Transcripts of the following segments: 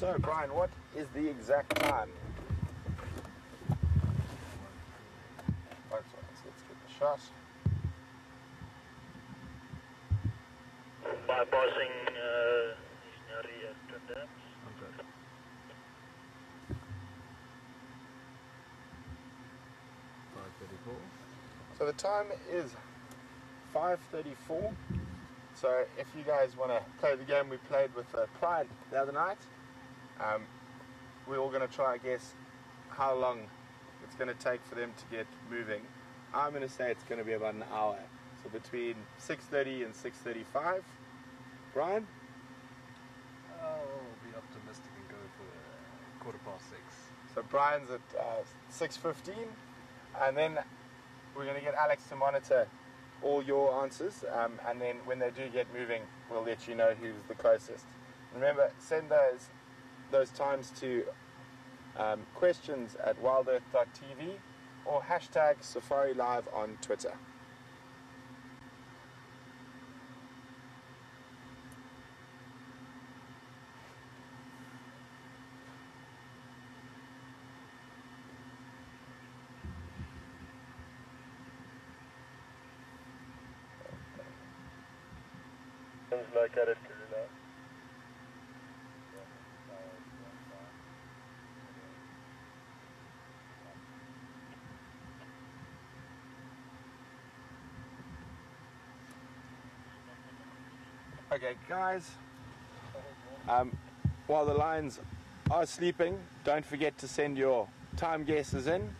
So, Brian, what is the exact time? Right, so let's get the shot. Bypassing Nari at Tundams. Okay. So the time is 5:34. So if you guys want to play the game we played with Pride the other night, we're all going to try, I guess, how long it's going to take for them to get moving. I'm going to say it's going to be about an hour. So between 6:30 and 6:35. Brian? I'll be optimistic and go for 6:15. So Brian's at 6:15, and then we're going to get Alex to monitor all your answers, and then when they do get moving, we'll let you know who's the closest. Remember, send those times to questions at wildearth.tv or hashtag Safari Live on Twitter. Located Karula. Okay, guys, while the Lions are sleeping, don't forget to send your time guesses in,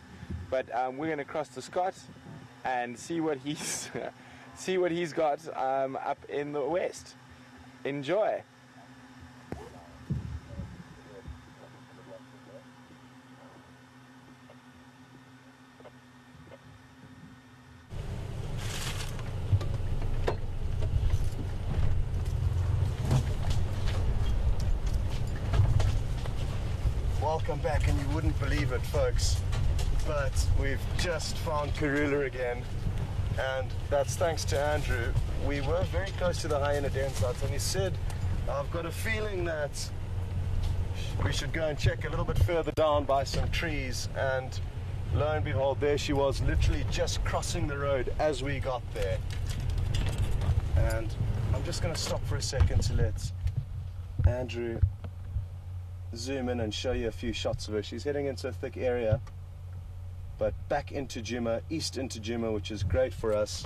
but we're going to cross to Scott and see what he's see what he's got up in the west. Enjoy. Welcome back, and you wouldn't believe it, folks, but we've just found Karula again, and that's thanks to Andrew. We were very close to the hyena den sites, and he said, I've got a feeling that we should go and check a little bit further down by some trees, and lo and behold, there she was, literally just crossing the road as we got there. And I'm just going to stop for a second to let Andrew zoom in and show you a few shots of her. She's heading into a thick area, but back into Jimma, east into Jimma, which is great for us.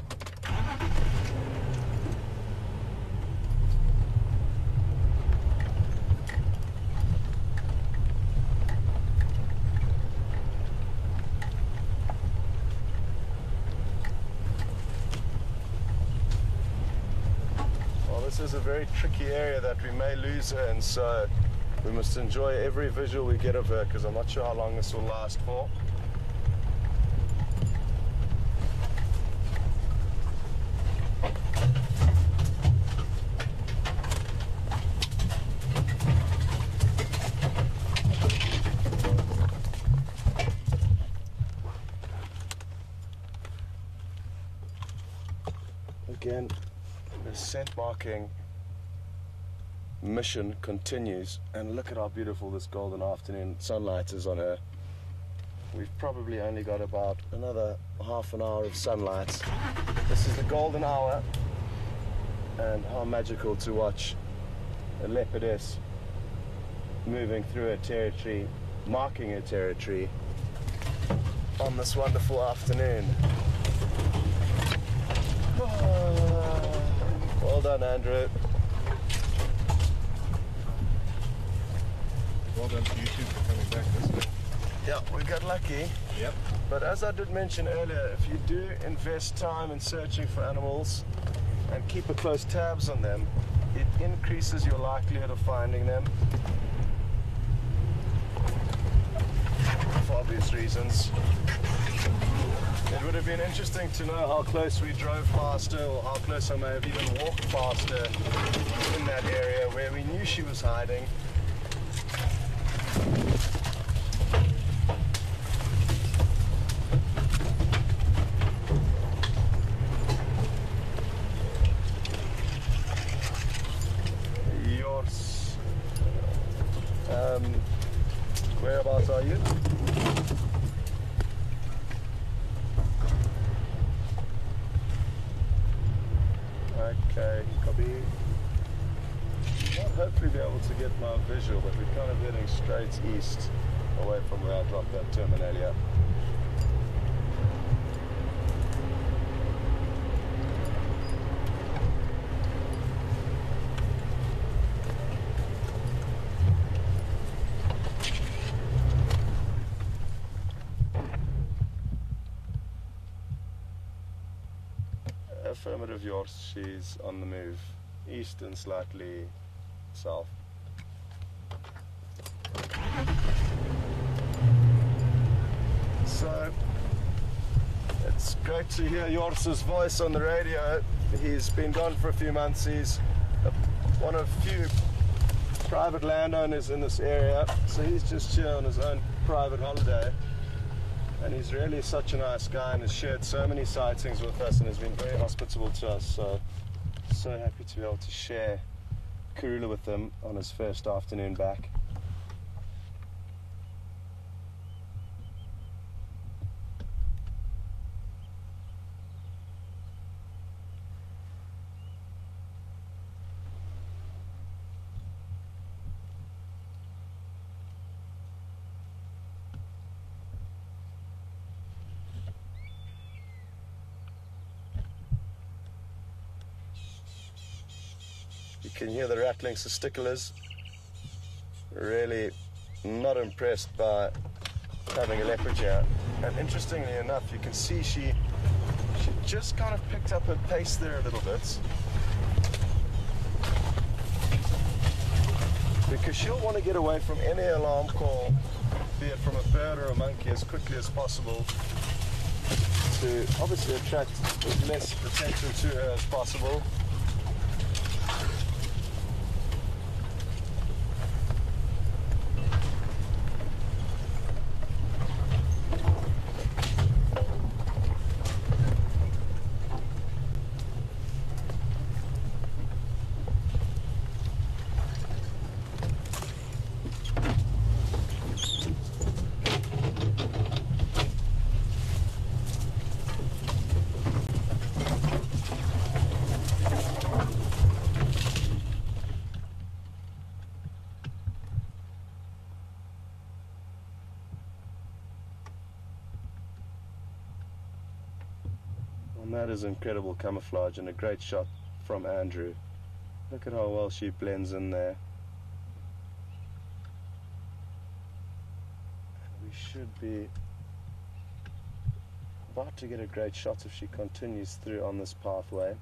Well, this is a very tricky area that we may lose her, and so we must enjoy every visual we get of her, because I'm not sure how long this will last for. Again, the scent marking mission continues, and look at how beautiful this golden afternoon sunlight is on her. We've probably only got about another half an hour of sunlight. This is the golden hour, and how magical to watch a leopardess moving through her territory, marking her territory on this wonderful afternoon. Well done, Andrew. Well done to you two for coming back this way. Yeah, we got lucky. Yep. But as I did mention earlier, if you do invest time in searching for animals and keep a close tabs on them, it increases your likelihood of finding them, for obvious reasons. It would have been interesting to know how close we drove past her, or how close I may have even walked past her in that area where we knew she was hiding. What are you? Okay, copy. I'll hopefully be able to get my visual, but we're kind of heading straight east away from where I dropped that terminalia. Affirmative, yours. She's on the move, east and slightly south. So it's great to hear Jors's voice on the radio. He's been gone for a few months. He's one of few private landowners in this area, so he's just here on his own private holiday. And he's really such a nice guy and has shared so many sightings with us and has been very hospitable to us. So happy to be able to share Karula with him on his first afternoon back. You can hear the rattling testiculars. Really not impressed by having a leopard here. And interestingly enough, you can see she just kind of picked up her pace there a little bit. Because she'll want to get away from any alarm call, be it from a bird or a monkey, as quickly as possible to obviously attract as less attention to her as possible. And that is incredible camouflage and a great shot from Andrew. Look at how well she blends in there. We should be about to get a great shot if she continues through on this pathway.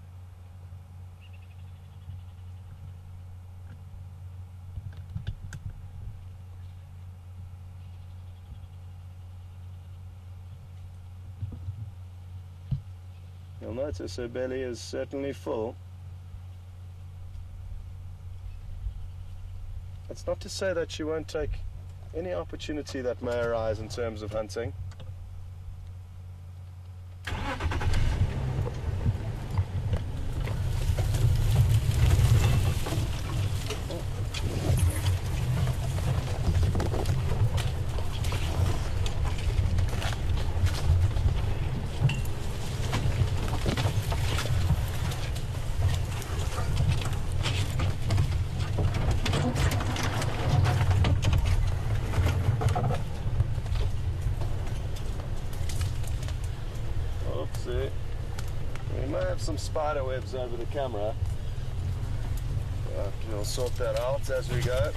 You'll notice her belly is certainly full. That's not to say that she won't take any opportunity that may arise in terms of hunting. We may have some spider webs over the camera. We'll sort that out as we go.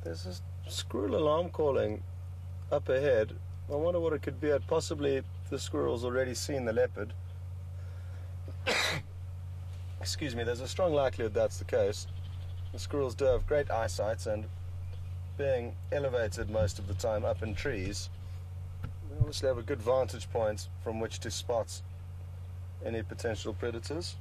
There's a squirrel alarm calling up ahead. I wonder what it could be at. Possibly the squirrel's already seen the leopard. Excuse me, there's a strong likelihood that's the case. The squirrels do have great eyesight, and being elevated most of the time up in trees, they obviously have a good vantage point from which to spot any potential predators.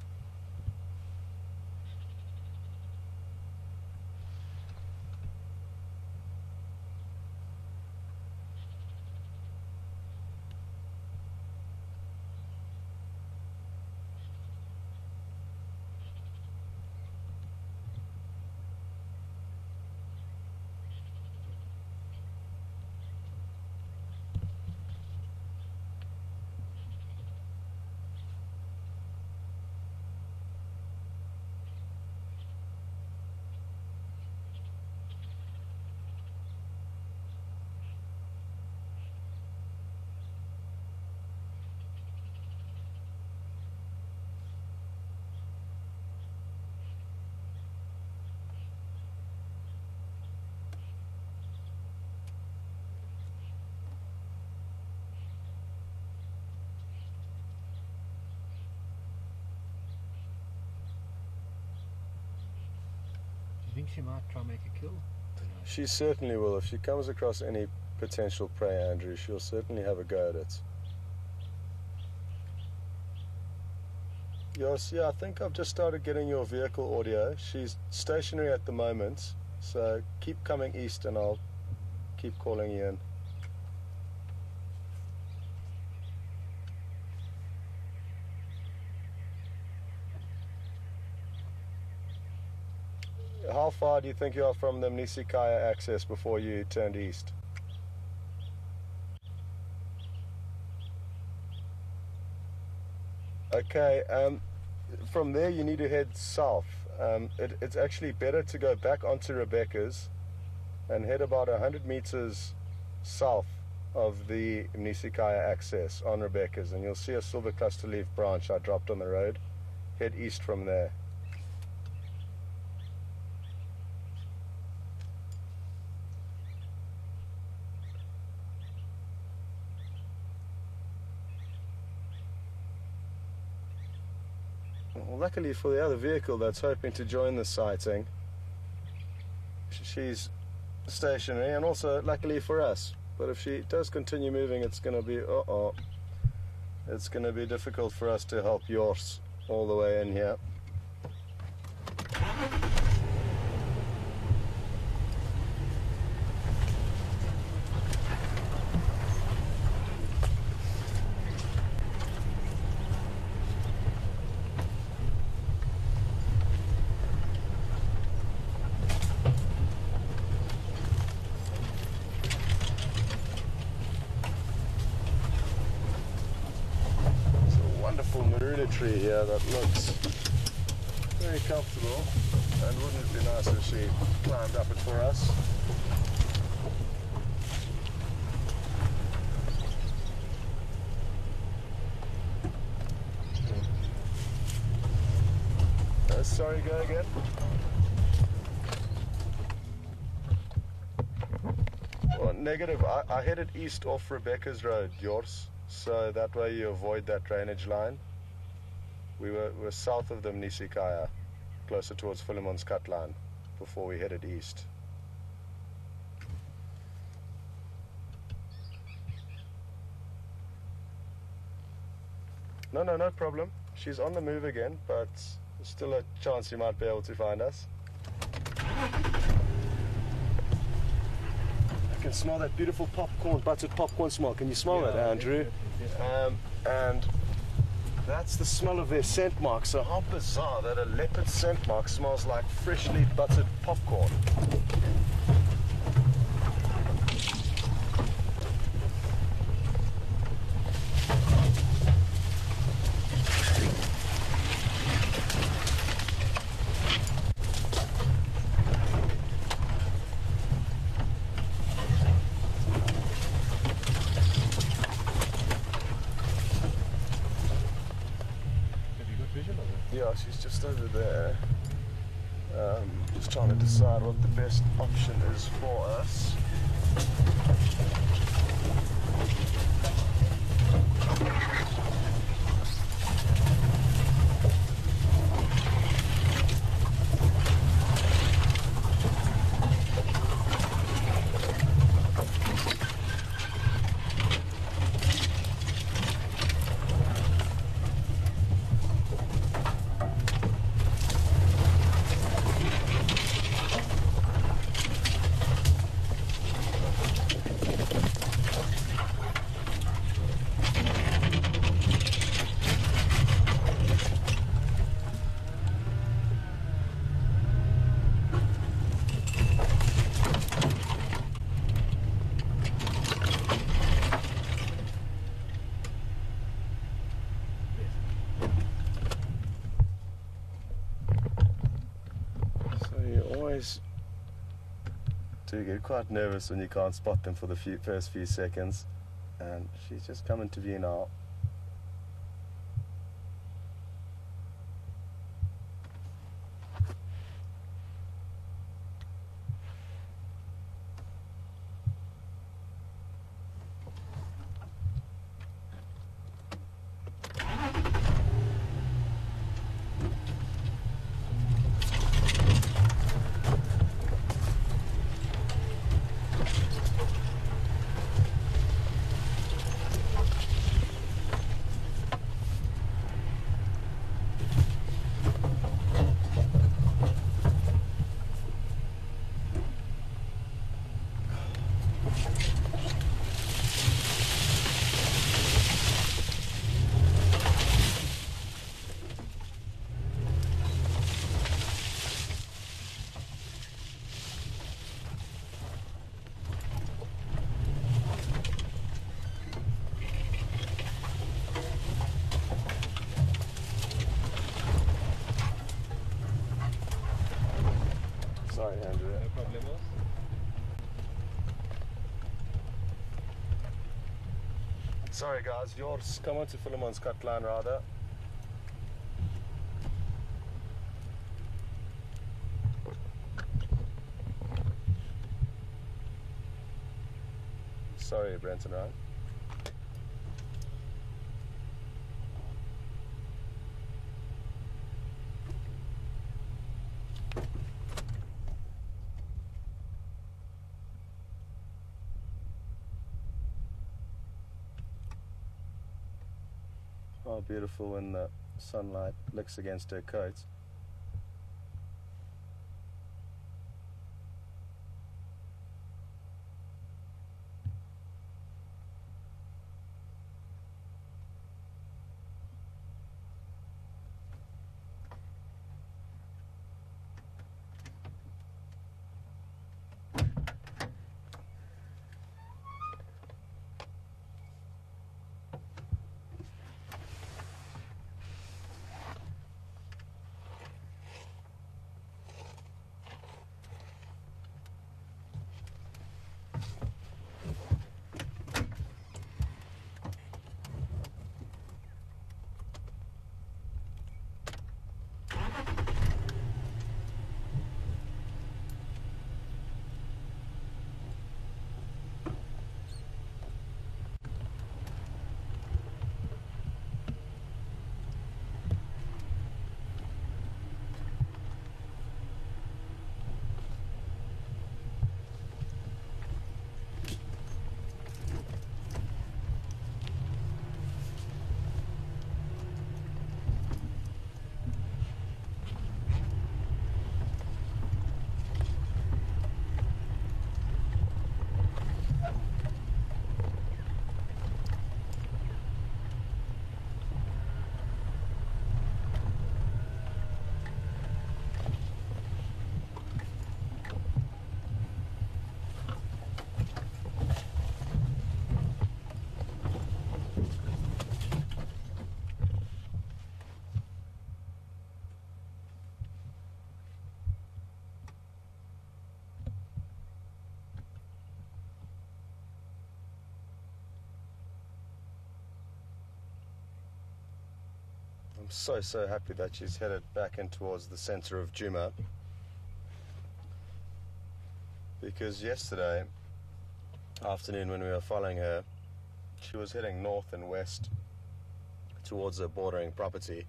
Do you think she might try and make a kill? She certainly will. If she comes across any potential prey, Andrew, she'll certainly have a go at it. Yes, yeah, I think I've just started getting your vehicle audio. She's stationary at the moment, so keep coming east and I'll keep calling you in. How far do you think you are from the Mnisikaya access before you turned east? Okay, from there you need to head south. It's actually better to go back onto Rebecca's and head about 100 meters south of the Mnisikaya access on Rebecca's, and you'll see a silver cluster leaf branch I dropped on the road. Head east from there. Well, luckily for the other vehicle that's hoping to join the sighting, she's stationary, and also luckily for us. But if she does continue moving, it's going to be it's going to be difficult for us to help yours all the way in here. Marula tree here that looks very comfortable, and wouldn't it be nice if she climbed up it for us? Sorry, go again. Well, negative. I headed east off Rebecca's road, yours, so that way you avoid that drainage line. We're south of the Mnisikaya, closer towards Philemon's cut line, before we headed east. No problem. She's on the move again, but there's still a chance you might be able to find us. I can smell that beautiful popcorn, buttered popcorn smell. Can you smell that, Andrew? And that's the smell of their scent mark. So how bizarre that a leopard scent mark smells like freshly buttered popcorn. Yeah, she's just over there. Just trying to decide what the best option is for us. Do get quite nervous when you can't spot them for the first few seconds, and she's just coming to view now. Sorry, Andrew. No problemos. Sorry guys, yours come on to Philemon's cut line rather. Sorry, Brenton, right? Oh, beautiful when the sunlight licks against her coat. I'm so happy that she's headed back in towards the center of Djuma. because yesterday afternoon when we were following her, she was heading north and west towards a bordering property.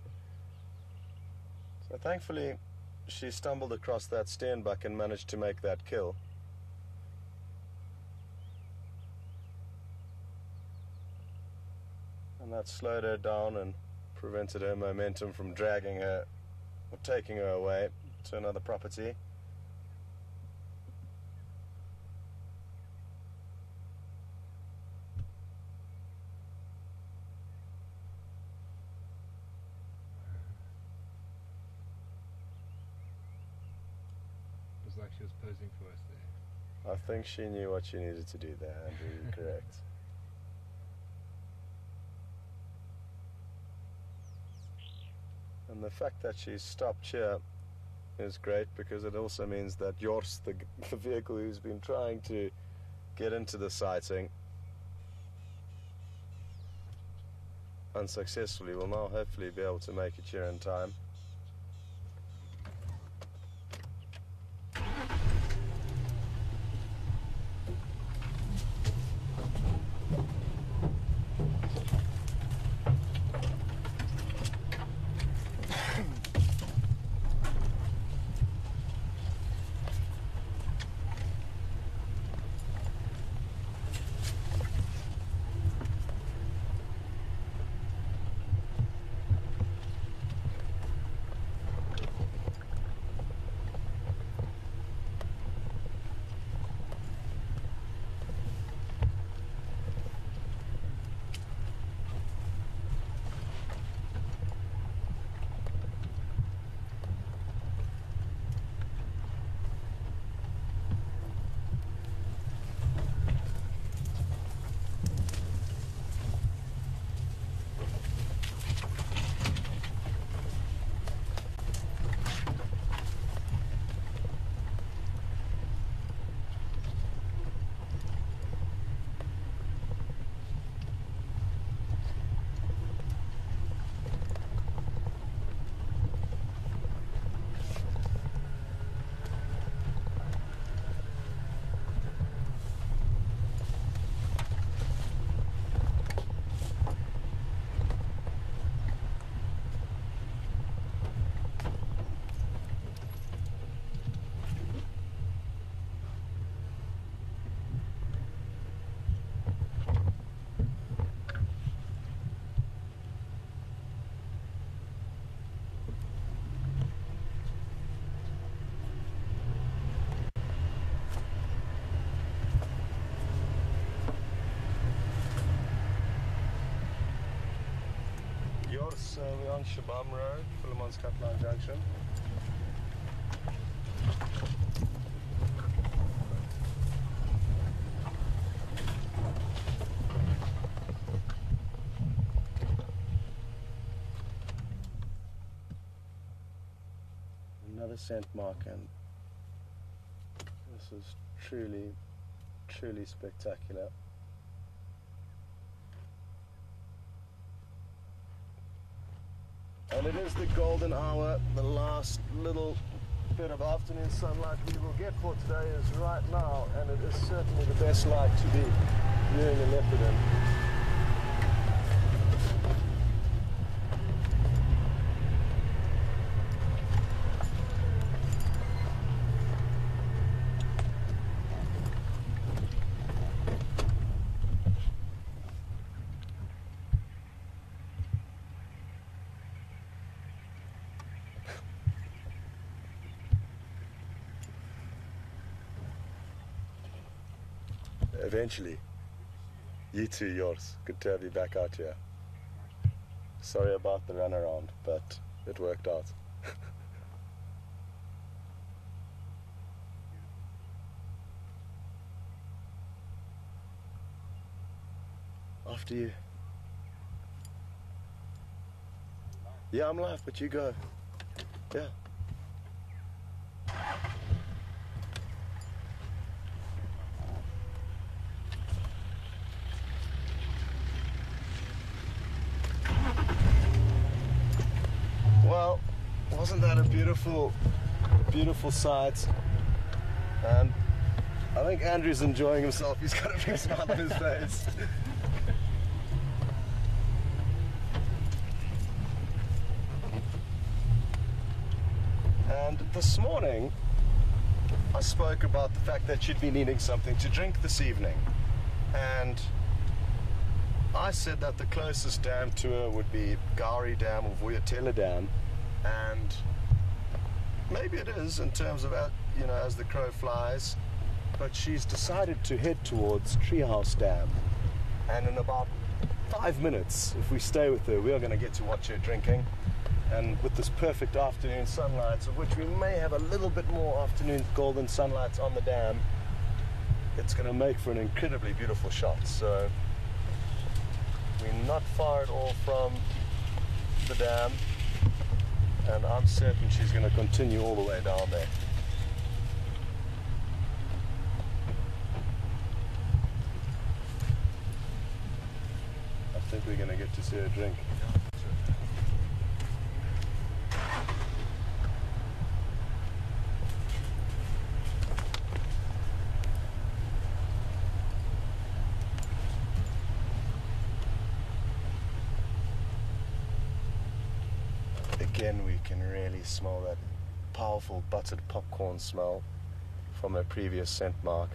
So thankfully she stumbled across that steenbuck and managed to make that kill. And that slowed her down and prevented her momentum from dragging her or taking her away to another property. It was like she was posing for us there. I think she knew what she needed to do there, Andrew, you're correct. And the fact that she stopped here is great, because it also means that Jors, the vehicle who's been trying to get into the sighting unsuccessfully, will now hopefully be able to make it here in time. We're on Shabam Road, Philemon's Cutline Junction. Another scent mark, and this is truly, truly spectacular. And it is the golden hour, the last little bit of afternoon sunlight we will get for today is right now, and it is certainly the best light to be viewing a leopard in. Eventually, you too, yours. Good to have you back out here. Sorry about the runaround, but it worked out. After you. Yeah, I'm live, but you go. Yeah. Well, wasn't that a beautiful, beautiful sight? And I think Andrew's enjoying himself. He's got a big smile on his face. And this morning, I spoke about the fact that she'd be needing something to drink this evening. And I said that the closest dam to her would be Gowrie Dam or Vuyatela Dam. And maybe it is in terms of, you know, as the crow flies. But she's decided to head towards Treehouse Dam. And in about 5 minutes, if we stay with her, we are going to get to watch her drinking. And with this perfect afternoon sunlight, of which we may have a little bit more afternoon golden sunlight on the dam, it's going to make for an incredibly beautiful shot. So we're not far at all from the dam, and I'm certain she's going to continue all the way down there. I think we're going to get to see her drink. Again, we can really smell that powerful buttered popcorn smell from a previous scent mark,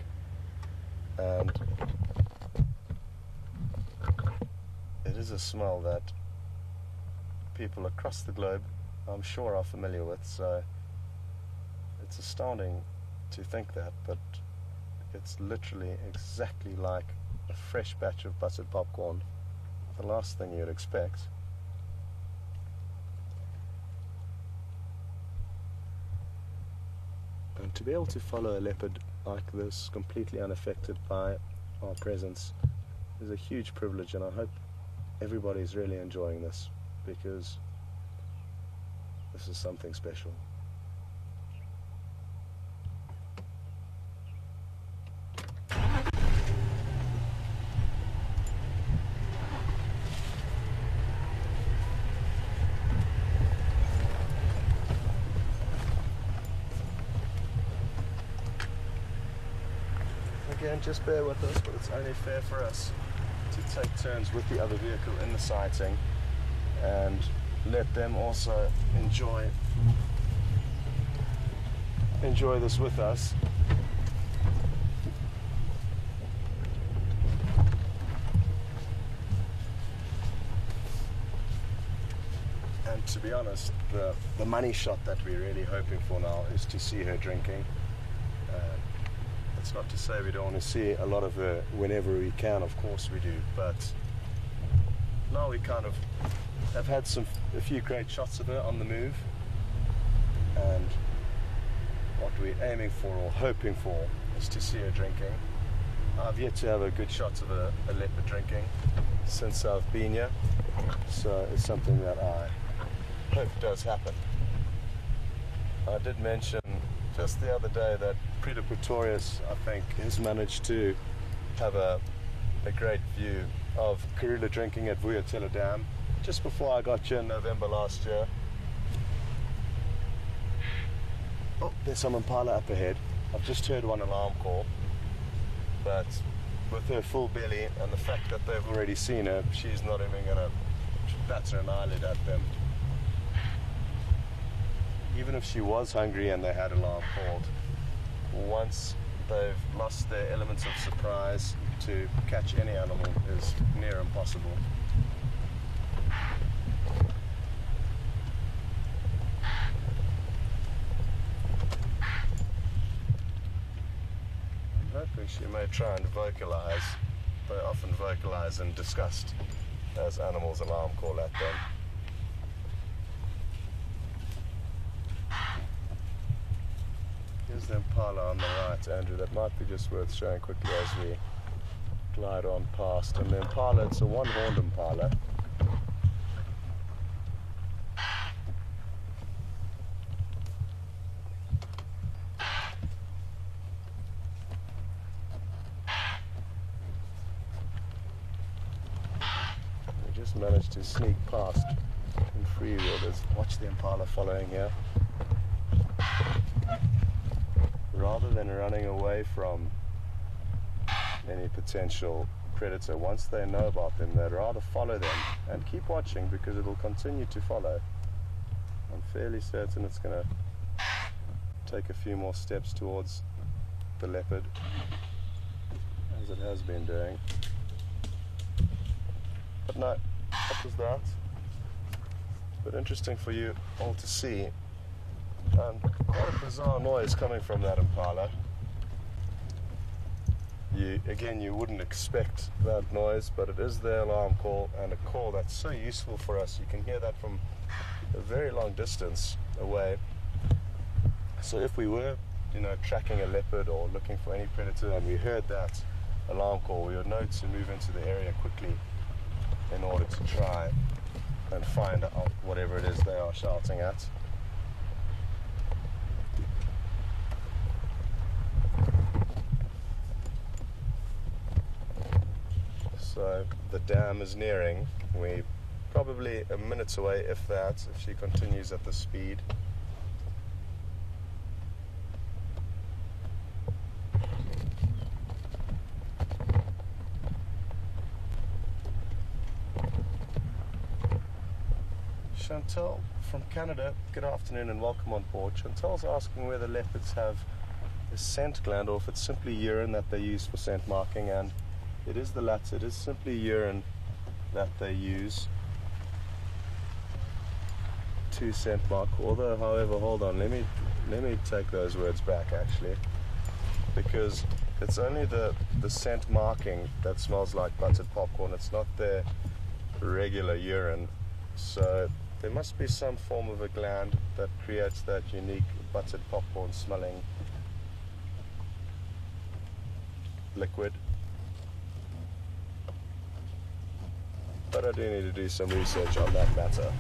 and it is a smell that people across the globe, I'm sure, are familiar with. So it's astounding to think that, but it's literally exactly like a fresh batch of buttered popcorn, the last thing you'd expect. And to be able to follow a leopard like this, completely unaffected by our presence, is a huge privilege, and I hope everybody's really enjoying this, because this is something special. Again, just bear with us, but it's only fair for us to take turns with the other vehicle in the sighting and let them also enjoy this with us. And to be honest, the money shot that we're really hoping for now is to see her drinking. It's not to say we don't want to see a lot of her whenever we can, of course we do, but now we kind of have had a few great shots of her on the move, and what we're aiming for or hoping for is to see her drinking. I've yet to have a good shot of a leopard drinking since I've been here, so it's something that I hope does happen. I did mention just the other day that Preda Pretorius, I think, has managed to have a great view of Karula drinking at Vuyatela Dam just before I got here in November last year. Oh, there's some impala up ahead. I've just heard one alarm call, but with her full belly and the fact that they've already seen her, she's not even going to batter an eyelid at them. Even if she was hungry and they had alarm called, once they've lost their elements of surprise, to catch any animal is near impossible. I'm hoping she may try and vocalize. They often vocalize in disgust as animals alarm call at them. Here's the impala on the right, Andrew. That might be just worth showing quickly as we glide on past. And the impala, it's a one-horned impala. We just managed to sneak past in freewheel. Watch the impala following here. Rather than running away from any potential predator. Once they know about them, they'd rather follow them and keep watching because it'll continue to follow. I'm fairly certain it's going to take a few more steps towards the leopard, as it has been doing. But no, that was that. But interesting for you all to see, and quite a bizarre noise coming from that impala. You wouldn't expect that noise, but it is the alarm call, and a call that's so useful for us. You can hear that from a very long distance away. So if we were, tracking a leopard or looking for any predator and we heard that alarm call, we would know to move into the area quickly in order to try and find out whatever it is they are shouting at. So the dam is nearing. We're probably a minute away, if that, if she continues at the speed. Chantal from Canada, good afternoon and welcome on board. Chantal's asking whether leopards have a scent gland or if it's simply urine that they use for scent marking, and it is the latter. It is simply urine that they use to scent mark. Although, however, hold on, let me take those words back actually, because it's only the scent marking that smells like buttered popcorn. It's not their regular urine. So there must be some form of a gland that creates that unique buttered popcorn smelling liquid. But I do need to do some research on that matter.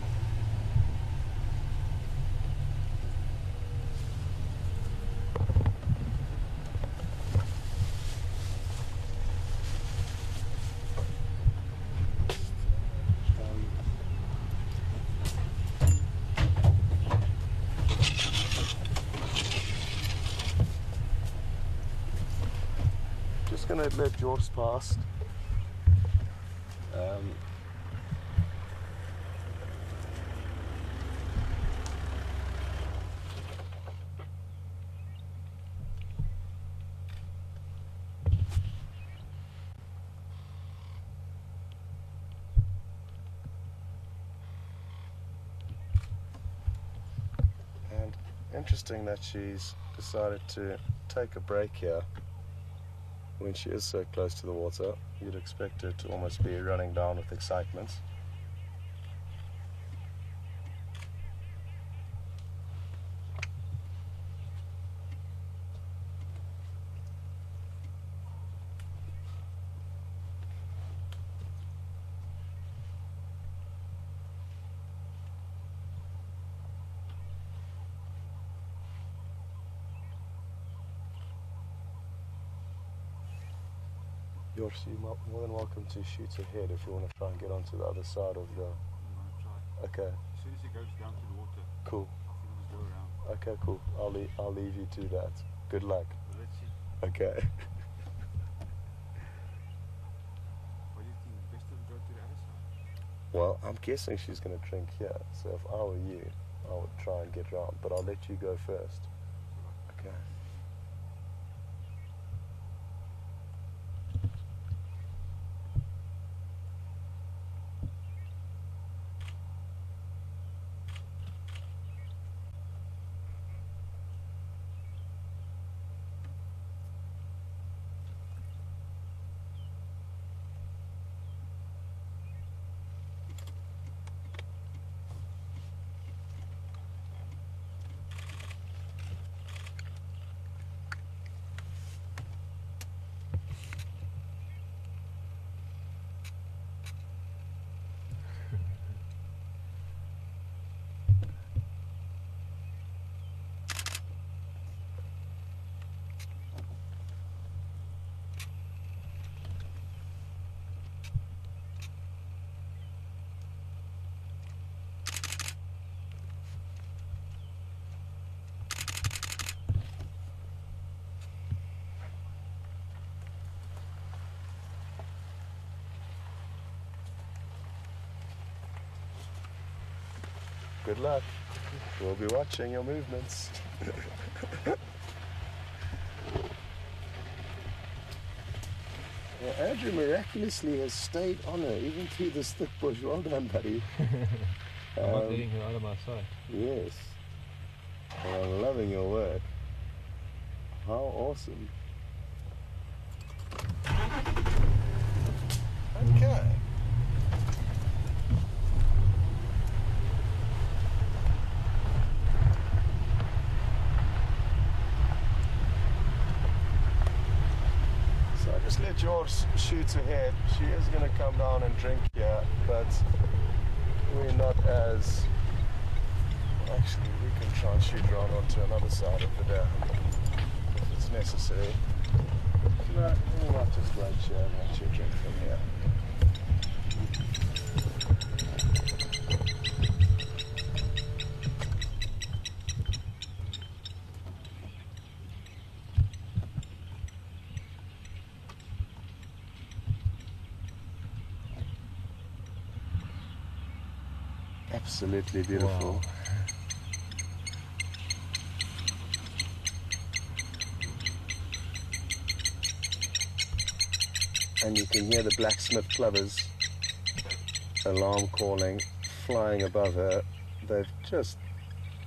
Going to let George past. And interesting that she's decided to take a break here. When she is so close to the water, you'd expect her to almost be running down with excitement. You're more than welcome to shoot ahead if you want to try and get onto the other side of the... I'm going to try. Okay. As soon as he goes down to the water, Cool. I think I'll just go around. Okay, cool. I'll leave you to that. Good luck. Well, let's see. Okay. What do you think? Best to go to the other side? Well, I'm guessing she's going to drink here. So if I were you, I would try and get round. But I'll let you go first. Okay. Good luck. We'll be watching your movements. Well, Andrew miraculously has stayed on her even through this thick bush. Well done, buddy. I'm not letting her out of my sight. Yes. And I'm loving your work. How awesome. Okay. So I just let yours shoot ahead. She is going to come down and drink here, but we're not as... Actually, we can try and shoot around onto another side of the dam if it's necessary. No, we might just wait here and let you drink from here. Absolutely beautiful. Wow. And you can hear the blacksmith plovers alarm calling, flying above her. They've just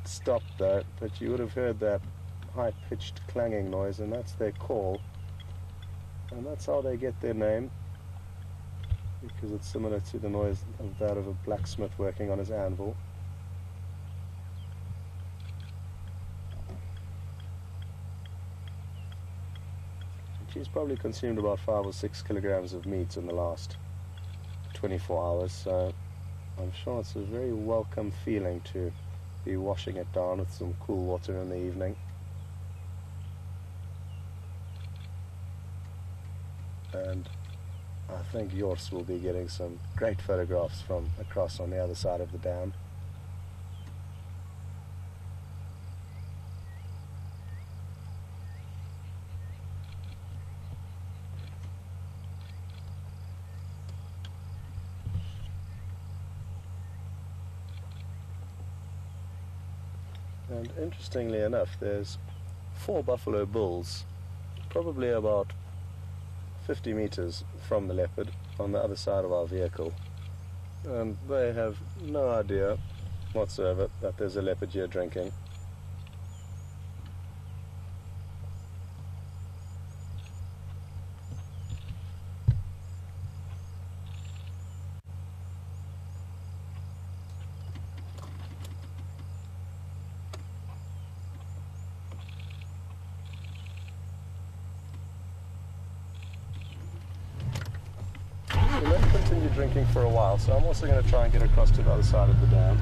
stopped that, but you would have heard that high-pitched clanging noise, and that's their call. And that's how they get their name, because it's similar to the noise of that of a blacksmith working on his anvil. She's probably consumed about 5 or 6 kilograms of meat in the last 24 hours, so I'm sure it's a very welcome feeling to be washing it down with some cool water in the evening. And I think Jors will be getting some great photographs from across on the other side of the dam. And interestingly enough, there's 4 buffalo bulls, probably about 50 meters from the leopard on the other side of our vehicle. And they have no idea whatsoever that there's a leopard here drinking. We'll let them continue drinking for a while, so I'm also going to try and get across to the other side of the dam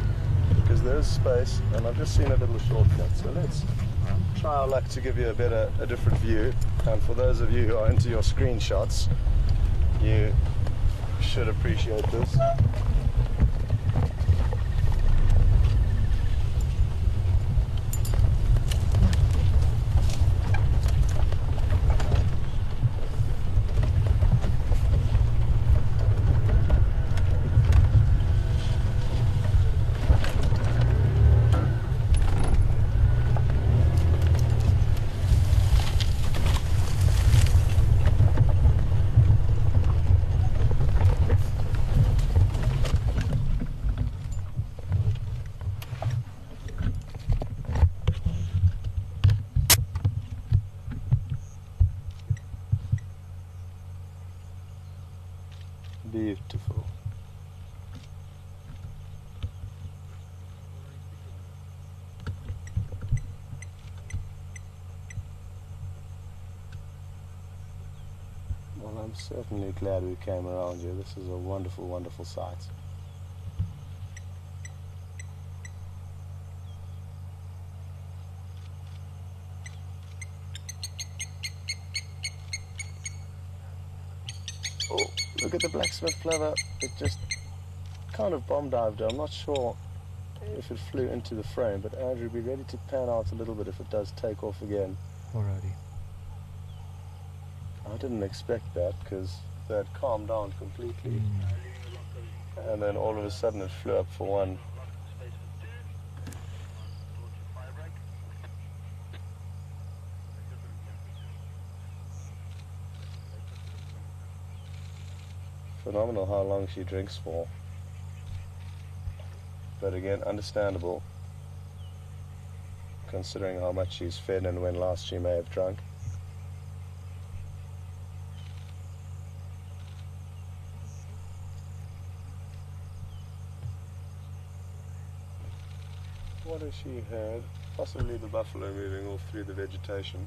because there is space, and I've just seen a little shortcut. So let's try our luck to give you a different view. And for those of you who are into your screenshots, you should appreciate this. Beautiful. Well, I'm certainly glad we came around here. This is a wonderful, wonderful sight. Oh, look at the blacksmith plover. It just kind of bomb dived. I'm not sure if it flew into the frame, but Andrew, be ready to pan out a little bit if it does take off again. Alrighty. I didn't expect that because they had calmed down completely. And then all of a sudden it flew up for one phenomenal how long she drinks for. But again, understandable, considering how much she's fed and when last she may have drunk. What has she heard? Possibly the buffalo moving off through the vegetation.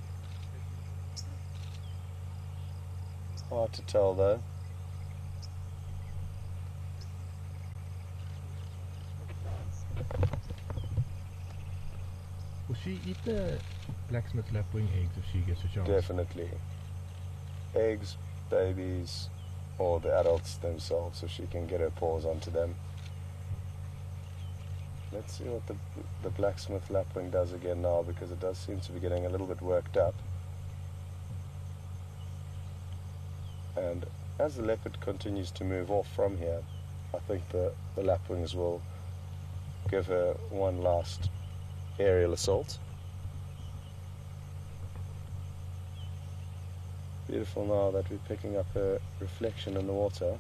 Hard to tell though. Will she eat the blacksmith lapwing eggs if she gets a chance? Definitely. Eggs, babies, or the adults themselves, if she can get her paws onto them. Let's see what the blacksmith lapwing does again now, because it does seem to be getting a little bit worked up. And as the leopard continues to move off from here, I think the lapwings will give her one last aerial assault. Beautiful now that we're picking up her reflection in the water.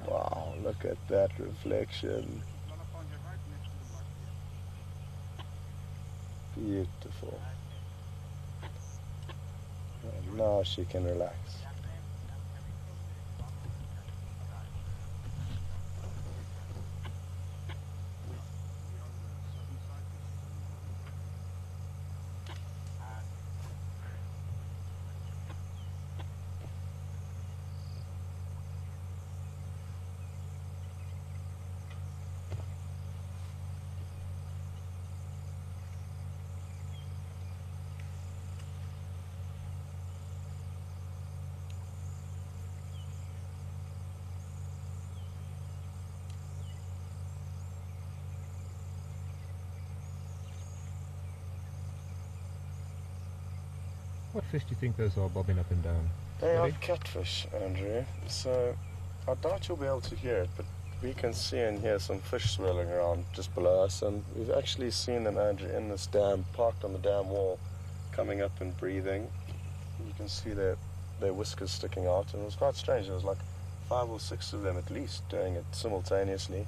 Wow, look at that reflection. Beautiful. And now she can relax. What fish do you think those are bobbing up and down? They are Ready? catfish, Andrew. So I doubt you'll be able to hear it, but we can see and hear some fish swirling around just below us, and we've actually seen them, Andrew, in this dam, parked on the dam wall, coming up and breathing. You can see their whiskers sticking out, and it was quite strange. There was like 5 or 6 of them at least doing it simultaneously.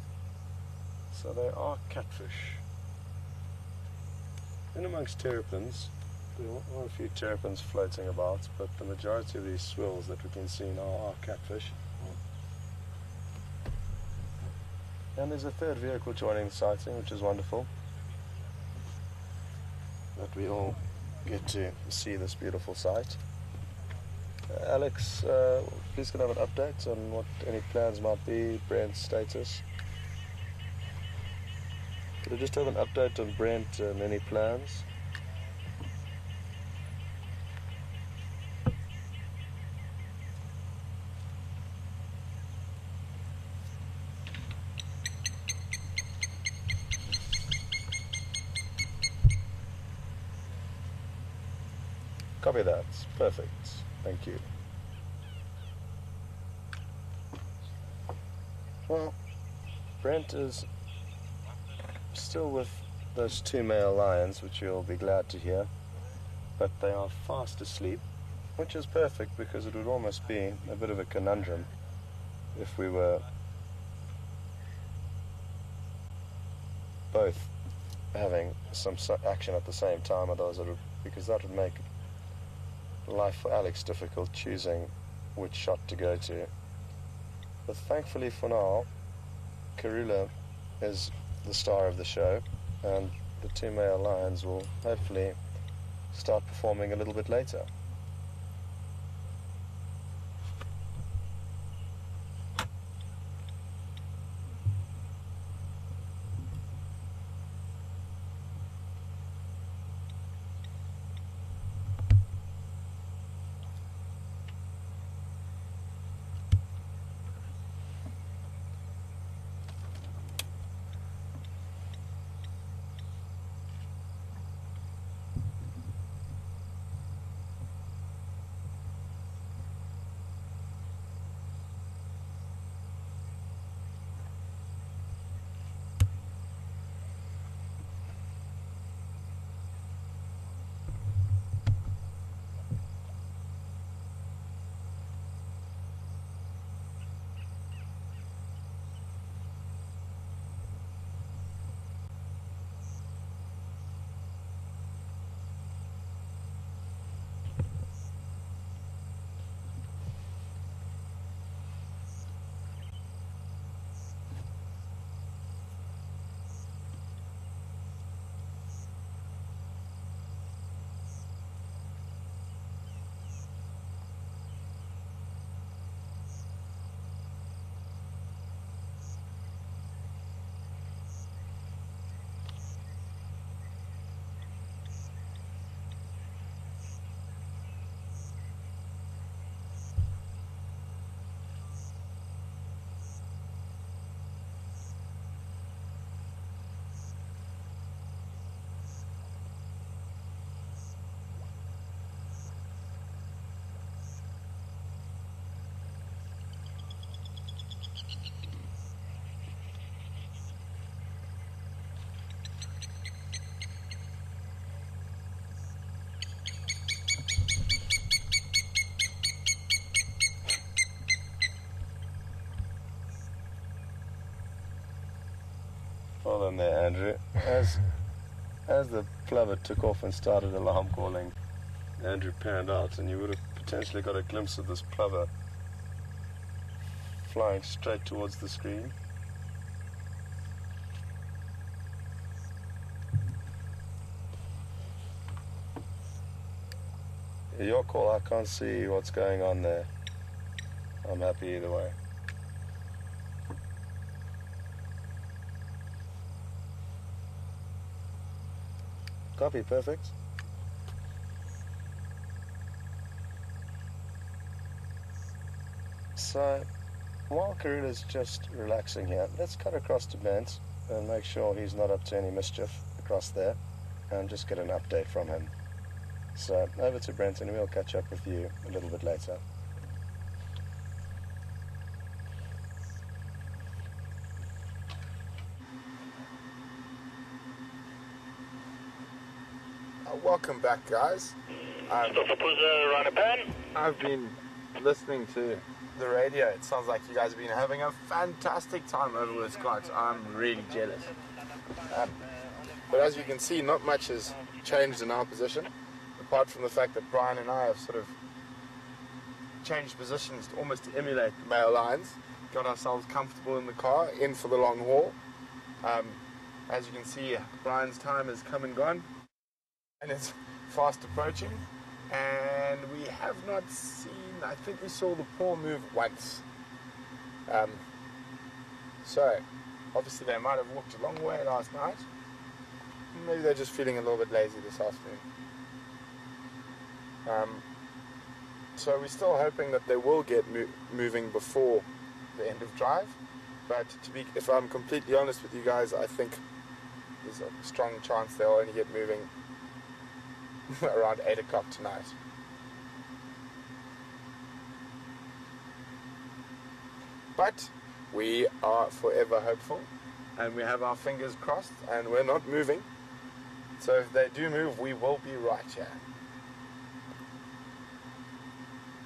So they are catfish. In amongst terrapins, there are a few terrapins floating about, but the majority of these swills that we can see now are catfish. And there's a third vehicle joining the sighting, which is wonderful. That we all get to see this beautiful sight. Alex, please can I have an update on what any plans might be, Brent's status? Could I just have an update on Brent and any plans? Copy that. Perfect. Thank you. Well, Brent is still with those 2 male lions, which you'll be glad to hear, but they are fast asleep, which is perfect because it would almost be a bit of a conundrum if we were both having some action at the same time, otherwise because that would make life for Alex difficult, choosing which shot to go to. But thankfully for now, Karula is the star of the show, and the 2 male lions will hopefully start performing a little bit later. Well done there, Andrew. As the plover took off and started alarm calling, Andrew panned out, and you would have potentially got a glimpse of this plover flying straight towards the screen. Your call, I can't see what's going on there. I'm happy either way. Copy, perfect. So, while Karula's just relaxing here, let's cut across to Bent and make sure he's not up to any mischief across there, and just get an update from him. So, over to Brent, and we'll catch up with you a little bit later. Welcome back, guys. I've been listening to the radio. It sounds like you guys have been having a fantastic time over with Scott. I'm really jealous. But as you can see, not much has changed in our position, apart from the fact that Brian and I have sort of changed positions to almost emulate the male lions, got ourselves comfortable in the car, in for the long haul. As you can see, Brian's time has come and gone, and it's fast approaching, and we have not seen, I think we saw the paw move once. So, obviously they might have walked a long way last night. Maybe they're just feeling a little bit lazy this afternoon. So we're still hoping that they will get moving before the end of drive. But if I'm completely honest with you guys, I think there's a strong chance they'll only get moving around 8 o'clock tonight. But we are forever hopeful, and we have our fingers crossed, and we're not moving. So if they do move, we will be right here.